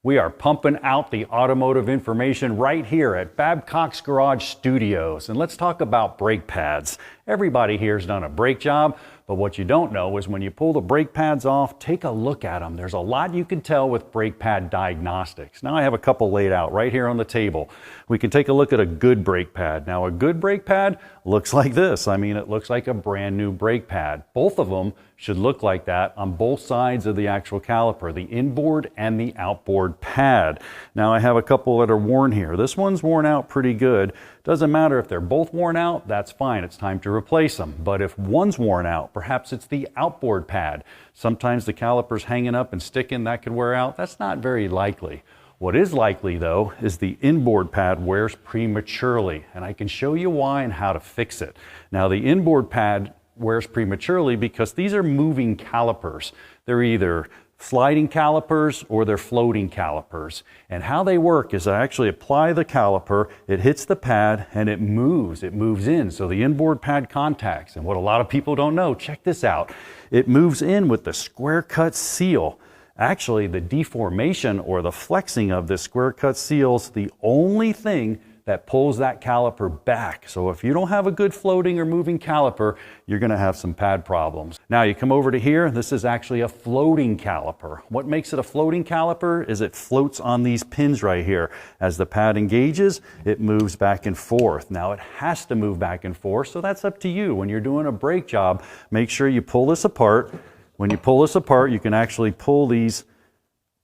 We are pumping out the automotive information right here at Babcock's Garage Studios. And let's talk about brake pads. Everybody here's done a brake job, but what you don't know is when you pull the brake pads off, take a look at them. There's a lot you can tell with brake pad diagnostics. Now I have a couple laid out right here on the table. We can take a look at a good brake pad. Now a good brake pad looks like this. I mean, it looks like a brand new brake pad. Both of them should look like that on both sides of the actual caliper, the inboard and the outboard pad. Now I have a couple that are worn here. This one's worn out pretty good. Doesn't matter if they're both worn out, that's fine. It's time to replace them. But if one's worn out, perhaps it's the outboard pad. Sometimes the caliper's hanging up and sticking, that could wear out. That's not very likely. What is likely though is the inboard pad wears prematurely, and I can show you why and how to fix it. Now the inboard pad wears prematurely because these are moving calipers. They're either sliding calipers or they're floating calipers. And how they work is I actually apply the caliper, it hits the pad, and it moves in. So the inboard pad contacts. And what a lot of people don't know, check this out. It moves in with the square cut seal. Actually, the deformation or the flexing of this square cut seal is the only thing that pulls that caliper back. So if you don't have a good floating or moving caliper, you're gonna have some pad problems. Now you come over to here, this is actually a floating caliper. What makes it a floating caliper is it floats on these pins right here. As the pad engages, it moves back and forth. Now it has to move back and forth, so that's up to you. When you're doing a brake job, make sure you pull this apart. When you pull this apart, you can actually pull these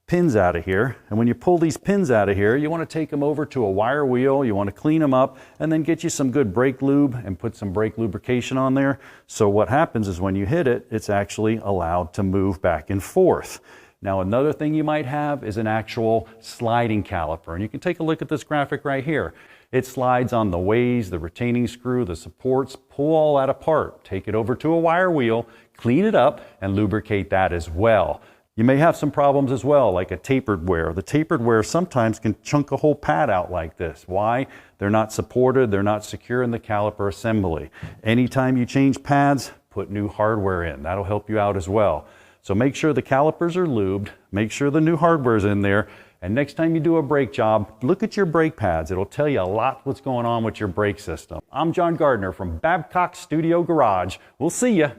pins out of here. And when you pull these pins out of here, you want to take them over to a wire wheel. You want to clean them up and then get you some good brake lube and put some brake lubrication on there. So what happens is when you hit it, it's actually allowed to move back and forth. Now another thing you might have is an actual sliding caliper. And you can take a look at this graphic right here. It slides on the ways, the retaining screw, the supports, pull all that apart. Take it over to a wire wheel, clean it up, and lubricate that as well. You may have some problems as well, like a tapered wear. The tapered wear sometimes can chunk a whole pad out like this. Why? They're not supported, they're not secure in the caliper assembly. Anytime you change pads, put new hardware in. That'll help you out as well. So make sure the calipers are lubed, make sure the new hardware's in there, and next time you do a brake job, look at your brake pads. It'll tell you a lot what's going on with your brake system. I'm John Gardner from Babcock Studio Garage. We'll see you.